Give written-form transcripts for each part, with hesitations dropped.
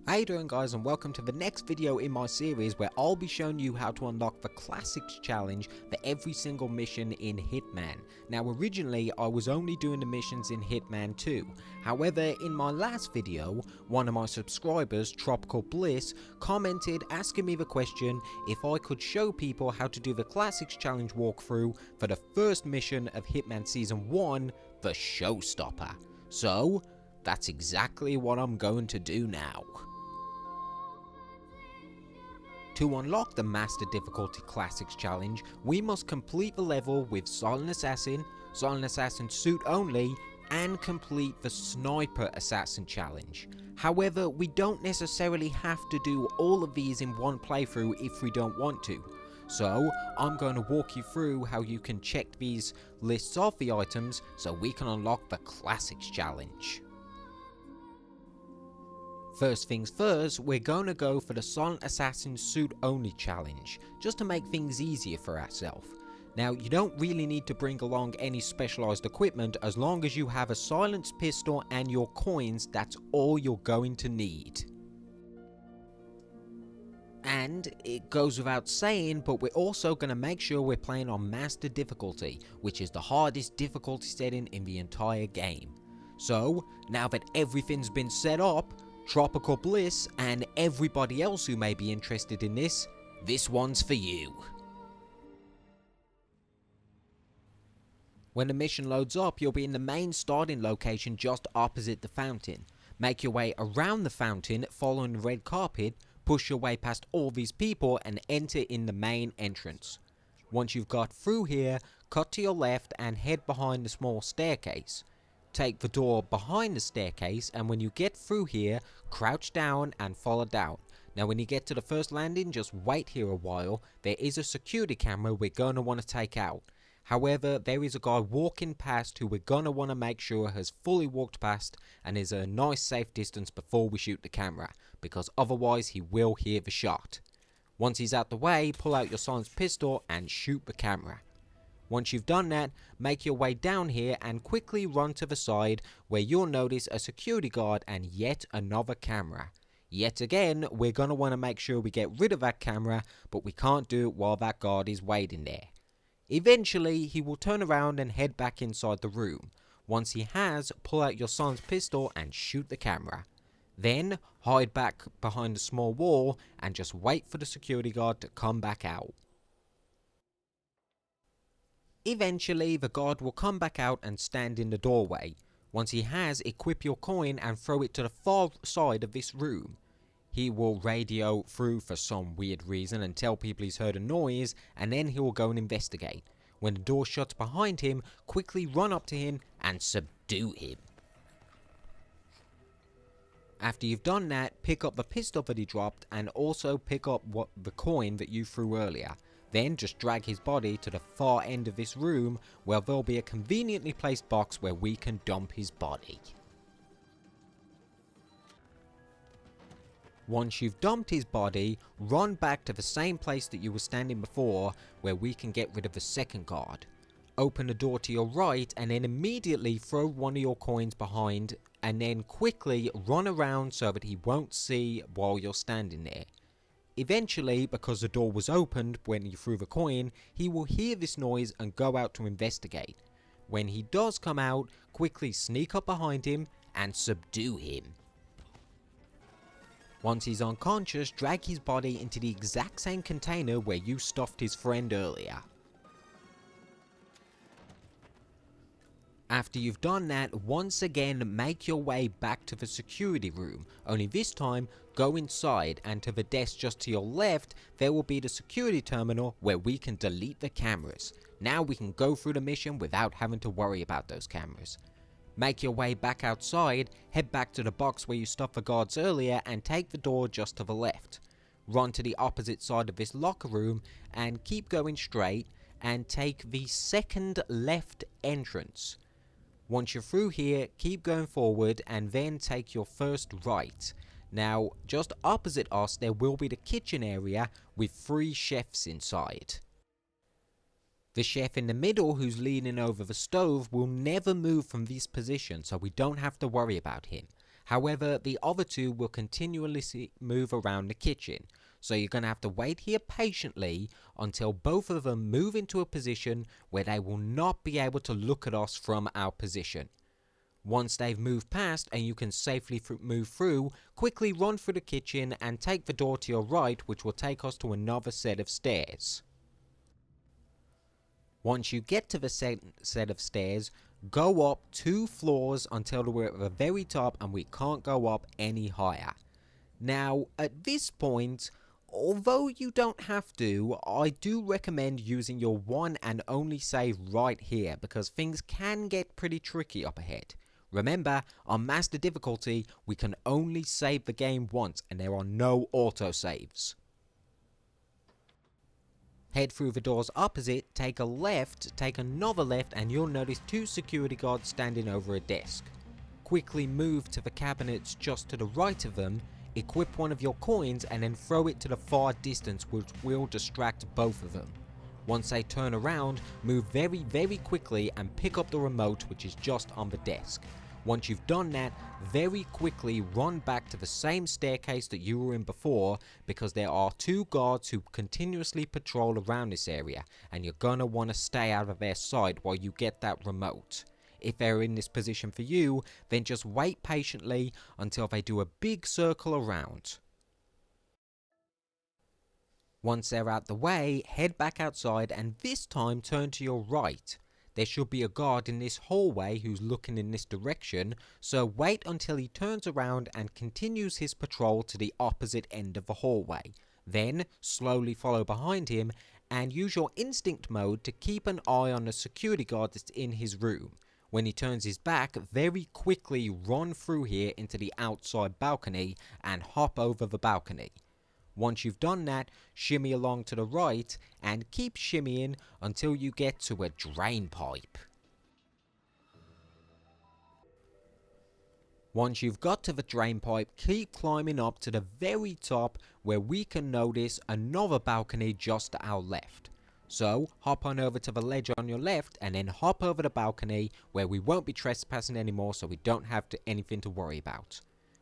How you doing, guys, and welcome to the next video in my series where I'll be showing you how to unlock the Classics challenge for every single mission in Hitman. Now originally I was only doing the missions in Hitman 2, however in my last video one of my subscribers, Tropical Bliss, commented asking me the question if I could show people how to do the Classics challenge walkthrough for the first mission of Hitman Season 1, the Showstopper. So that's exactly what I'm going to do now. To unlock the Master Difficulty Classics challenge, we must complete the level with Silent Assassin suit only, and complete the Sniper Assassin challenge. However, we don't necessarily have to do all of these in one playthrough if we don't want to. So, I'm going to walk you through how you can check these lists of the items so we can unlock the Classics challenge. First things first, we're going to go for the Silent Assassin suit only challenge, just to make things easier for ourselves. Now, you don't really need to bring along any specialized equipment as long as you have a silenced pistol and your coins. That's all you're going to need. And it goes without saying, but we're also going to make sure we're playing on Master Difficulty, which is the hardest difficulty setting in the entire game. So, now that everything's been set up, Tropical Bliss and everybody else who may be interested in this one's for you. When the mission loads up, you'll be in the main starting location just opposite the fountain. Make your way around the fountain, following the red carpet, push your way past all these people and enter in the main entrance. Once you've got through here, cut to your left and head behind the small staircase. Take the door behind the staircase, and when you get through here, crouch down and follow down. Now when you get to the first landing, just wait here a while. There is a security camera we're going to want to take out. However, there is a guy walking past who we're going to want to make sure has fully walked past and is a nice safe distance before we shoot the camera, because otherwise he will hear the shot. Once he's out the way, pull out your silenced pistol and shoot the camera. Once you've done that, make your way down here and quickly run to the side where you'll notice a security guard and yet another camera. Yet again, we're going to want to make sure we get rid of that camera, but we can't do it while that guard is waiting there. Eventually, he will turn around and head back inside the room. Once he has, pull out your silenced pistol and shoot the camera. Then, hide back behind a small wall and just wait for the security guard to come back out. Eventually, the guard will come back out and stand in the doorway. Once he has, equip your coin and throw it to the far side of this room. He will radio through for some weird reason and tell people he's heard a noise, and then he will go and investigate. When the door shuts behind him, quickly run up to him and subdue him. After you've done that, pick up the pistol that he dropped and also pick up the coin that you threw earlier. Then just drag his body to the far end of this room where there'll be a conveniently placed box where we can dump his body. Once you've dumped his body, run back to the same place that you were standing before where we can get rid of the second guard. Open the door to your right and then immediately throw one of your coins behind, and then quickly run around so that he won't see while you're standing there. Eventually, because the door was opened when you threw the coin, he will hear this noise and go out to investigate. When he does come out, quickly sneak up behind him and subdue him. Once he's unconscious, drag his body into the exact same container where you stuffed his friend earlier. After you've done that, once again make your way back to the security room, only this time go inside, and to the desk just to your left there will be the security terminal where we can delete the cameras. Now we can go through the mission without having to worry about those cameras. Make your way back outside, head back to the box where you stuffed the guards earlier and take the door just to the left. Run to the opposite side of this locker room and keep going straight and take the second left entrance. Once you're through here, keep going forward and then take your first right. Now, just opposite us there will be the kitchen area with 3 chefs inside. The chef in the middle who's leaning over the stove will never move from this position, so we don't have to worry about him. However, the other two will continuously move around the kitchen, so you're going to have to wait here patiently until both of them move into a position where they will not be able to look at us from our position. Once they've moved past and you can safely move through, quickly run through the kitchen and take the door to your right, which will take us to another set of stairs. Once you get to the set of stairs, go up 2 floors until we're at the very top and we can't go up any higher. Now, at this point, although you don't have to, I do recommend using your one and only save right here because things can get pretty tricky up ahead. Remember, on Master Difficulty, we can only save the game once and there are no autosaves. Head through the doors opposite, take a left, take another left, and you'll notice 2 security guards standing over a desk. Quickly move to the cabinets just to the right of them, equip one of your coins, and then throw it to the far distance, which will distract both of them. Once they turn around, move very quickly and pick up the remote, which is just on the desk. Once you've done that, very quickly run back to the same staircase that you were in before, because there are 2 guards who continuously patrol around this area, and you're gonna want to stay out of their sight while you get that remote. If they're in this position for you, then just wait patiently until they do a big circle around. Once they're out the way, head back outside and this time turn to your right. There should be a guard in this hallway who's looking in this direction, so wait until he turns around and continues his patrol to the opposite end of the hallway. Then, slowly follow behind him and use your instinct mode to keep an eye on the security guard that's in his room. When he turns his back, very quickly run through here into the outside balcony and hop over the balcony. Once you've done that, shimmy along to the right and keep shimmying until you get to a drain pipe. Once you've got to the drain pipe, keep climbing up to the very top where we can notice another balcony just to our left. So, hop on over to the ledge on your left and then hop over the balcony where we won't be trespassing anymore, so we don't have anything to worry about.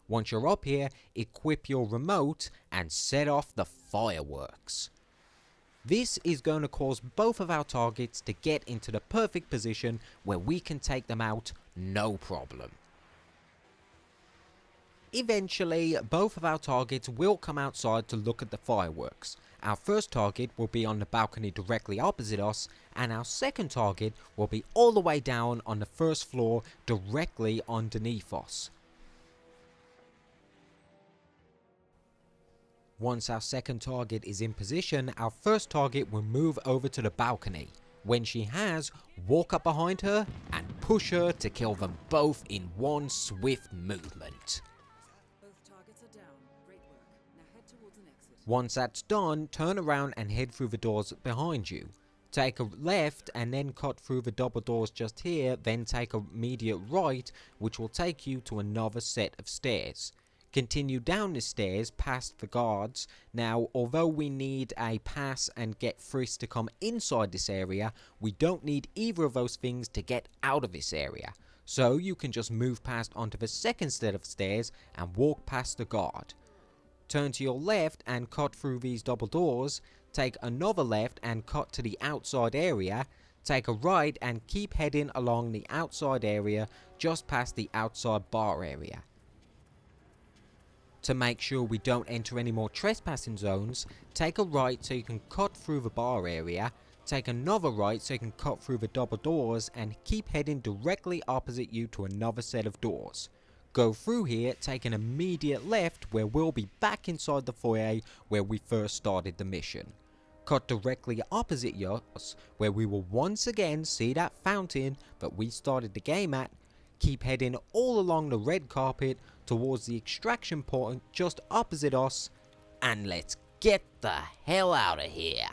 Once you're up here, equip your remote and set off the fireworks. This is going to cause both of our targets to get into the perfect position where we can take them out no problem. Eventually, both of our targets will come outside to look at the fireworks. Our first target will be on the balcony directly opposite us, and our second target will be all the way down on the first floor directly underneath us. Once our second target is in position, our first target will move over to the balcony. When she has, walk up behind her and push her to kill them both in one swift movement. Both targets are down. Great work. Now head towards an exit. Once that's done, turn around and head through the doors behind you. Take a left and then cut through the double doors just here, then take a immediate right, which will take you to another set of stairs. Continue down the stairs past the guards. Now, although we need a pass and get Frisk to come inside this area, we don't need either of those things to get out of this area. So you can just move past onto the second set of stairs and walk past the guard. Turn to your left and cut through these double doors. Take another left and cut to the outside area. Take a right and keep heading along the outside area just past the outside bar area. To make sure we don't enter any more trespassing zones, take a right so you can cut through the bar area, take another right so you can cut through the double doors, and keep heading directly opposite you to another set of doors. Go through here, take an immediate left where we'll be back inside the foyer where we first started the mission. Cut directly opposite us where we will once again see that fountain that we started the game at. Keep heading all along the red carpet towards the extraction point just opposite us, and let's get the hell out of here.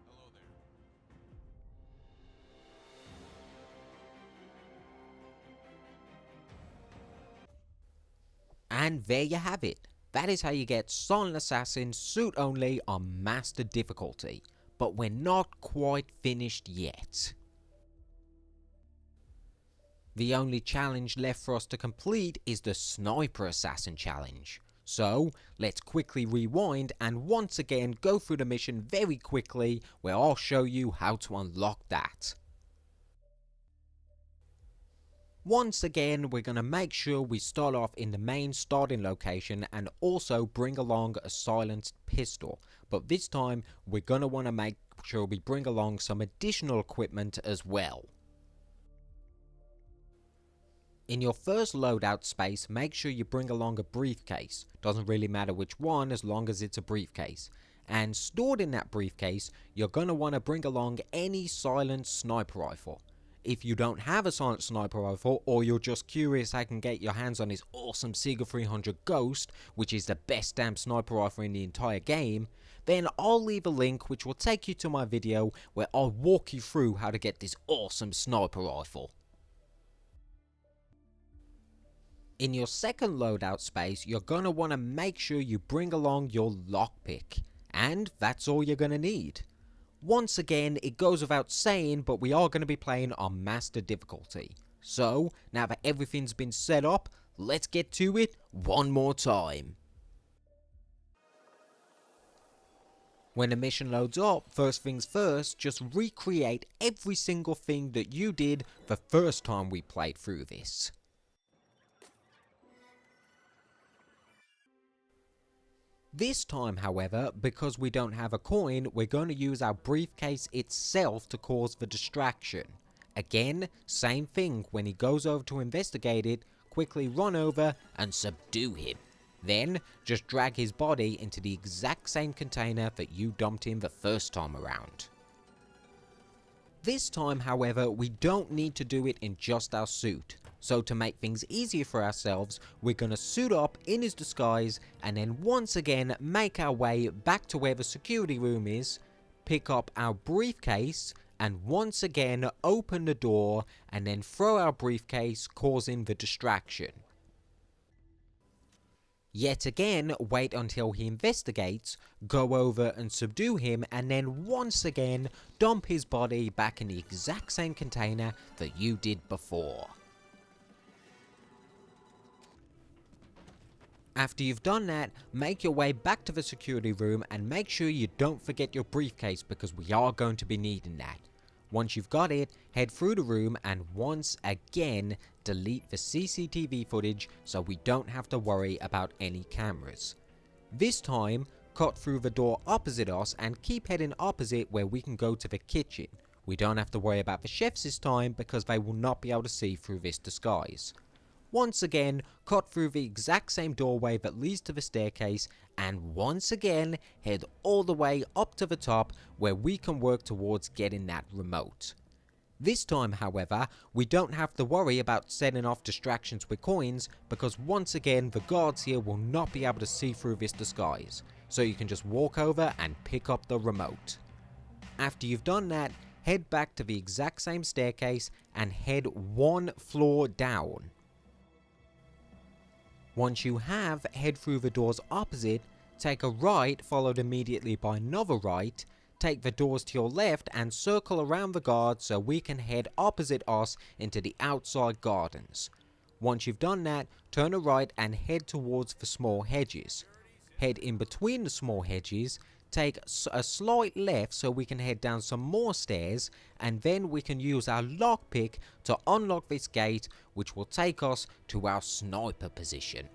Hello there. And there you have it. That is how you get Silent Assassin Suit Only on Master Difficulty. But we're not quite finished yet. The only challenge left for us to complete is the Sniper Assassin challenge. So, let's quickly rewind and once again go through the mission very quickly where I'll show you how to unlock that. Once again, we're going to make sure we start off in the main starting location and also bring along a silenced pistol. But this time, we're going to want to make sure we bring along some additional equipment as well. In your first loadout space, make sure you bring along a briefcase. Doesn't really matter which one as long as it's a briefcase. And stored in that briefcase, you're going to want to bring along any silenced sniper rifle. If you don't have a silenced sniper rifle, or you're just curious how you can get your hands on this awesome Sega 300 Ghost, which is the best damn sniper rifle in the entire game, then I'll leave a link which will take you to my video where I'll walk you through how to get this awesome sniper rifle. In your second loadout space, you're going to want to make sure you bring along your lockpick, and that's all you're going to need. Once again, it goes without saying, but we are going to be playing on master difficulty. So, now that everything's been set up, let's get to it one more time. When the mission loads up, first things first, just recreate every single thing that you did the first time we played through this. This time, however, because we don't have a coin, we're going to use our briefcase itself to cause the distraction. Again, same thing, when he goes over to investigate it, quickly run over and subdue him. Then, just drag his body into the exact same container that you dumped him the first time around. This time, however, we don't need to do it in just our suit. So to make things easier for ourselves, we're going to suit up in his disguise and then once again make our way back to where the security room is, pick up our briefcase and once again open the door and then throw our briefcase, causing the distraction. Yet again, wait until he investigates, go over and subdue him, and then once again dump his body back in the exact same container that you did before. After you've done that, make your way back to the security room and make sure you don't forget your briefcase because we are going to be needing that. Once you've got it, head through the room and once again delete the CCTV footage so we don't have to worry about any cameras. This time, cut through the door opposite us and keep heading opposite where we can go to the kitchen. We don't have to worry about the chefs this time because they will not be able to see through this disguise. Once again, cut through the exact same doorway that leads to the staircase and once again head all the way up to the top where we can work towards getting that remote. This time, however, we don't have to worry about setting off distractions with coins because once again the guards here will not be able to see through this disguise, so you can just walk over and pick up the remote. After you've done that, head back to the exact same staircase and head one floor down. Once you have, head through the doors opposite, take a right followed immediately by another right, take the doors to your left and circle around the guards so we can head opposite us into the outside gardens. Once you've done that, turn a right and head towards the small hedges. Head in between the small hedges, take a slight left so we can head down some more stairs and then we can use our lockpick to unlock this gate which will take us to our sniper position.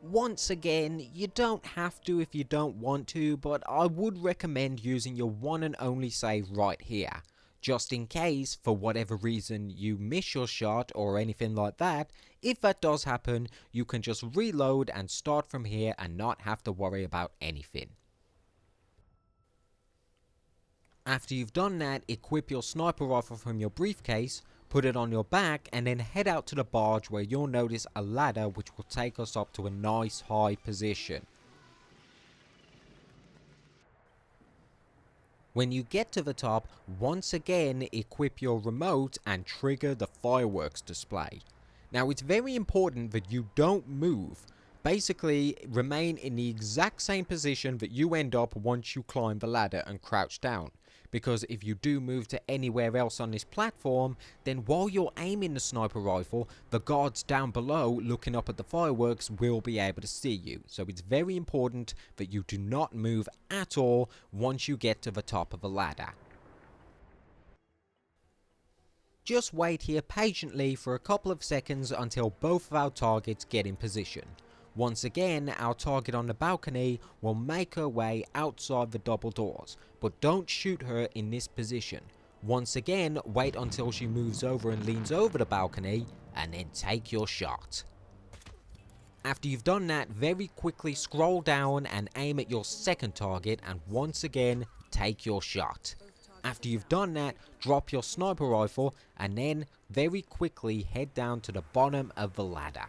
Once again, you don't have to if you don't want to, but I would recommend using your one and only save right here. Just in case, for whatever reason, you miss your shot or anything like that, if that does happen, you can just reload and start from here and not have to worry about anything. After you've done that, equip your sniper rifle from your briefcase, put it on your back, and then head out to the barge where you'll notice a ladder which will take us up to a nice high position. When you get to the top, once again equip your remote and trigger the fireworks display. Now it's very important that you don't move. Basically, remain in the exact same position that you end up once you climb the ladder and crouch down. because if you do move to anywhere else on this platform, then while you're aiming the sniper rifle, the guards down below looking up at the fireworks will be able to see you. So it's very important that you do not move at all once you get to the top of the ladder. Just wait here patiently for a couple of seconds until both of our targets get in position. Once again, our target on the balcony will make her way outside the double doors, but don't shoot her in this position. Once again, wait until she moves over and leans over the balcony, and then take your shot. After you've done that, very quickly scroll down and aim at your second target, and once again, take your shot. After you've done that, drop your sniper rifle and then very quickly head down to the bottom of the ladder.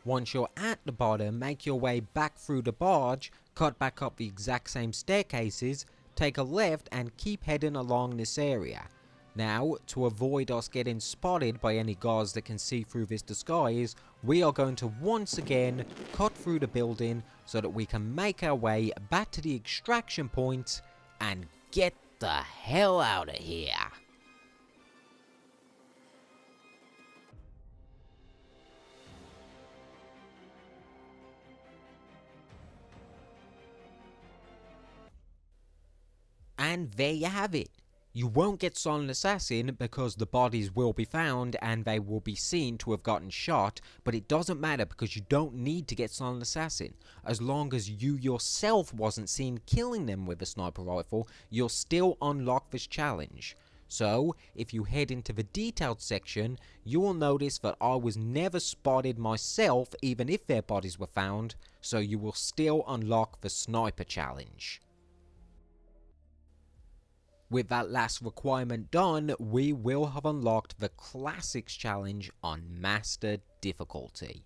Once you're at the bottom, make your way back through the barge, cut back up the exact same staircases, take a left and keep heading along this area. Now, to avoid us getting spotted by any guards that can see through this disguise, we are going to once again cut through the building so that we can make our way back to the extraction point and get the hell out of here. And there you have it. You won't get Silent Assassin because the bodies will be found and they will be seen to have gotten shot, but it doesn't matter because you don't need to get Silent Assassin. As long as you yourself wasn't seen killing them with a sniper rifle, you'll still unlock this challenge. So, if you head into the detailed section, you will notice that I was never spotted myself even if their bodies were found, so you will still unlock the sniper challenge. With that last requirement done, we will have unlocked the Classics challenge on Master difficulty.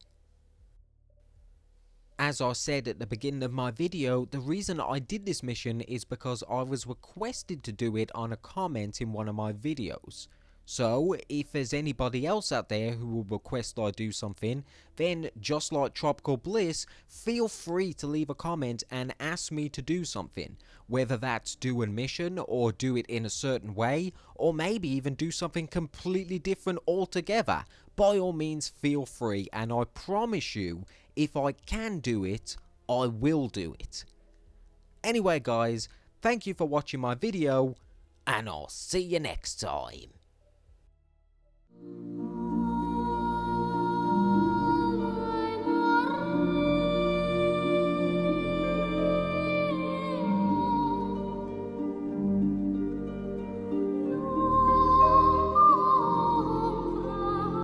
As I said at the beginning of my video, the reason I did this mission is because I was requested to do it on a comment in one of my videos. So, if there's anybody else out there who will request I do something, then just like Tropical Bliss, feel free to leave a comment and ask me to do something. Whether that's do a mission, or do it in a certain way, or maybe even do something completely different altogether. By all means feel free, and I promise you, if I can do it, I will do it. Anyway guys, thank you for watching my video, and I'll see you next time.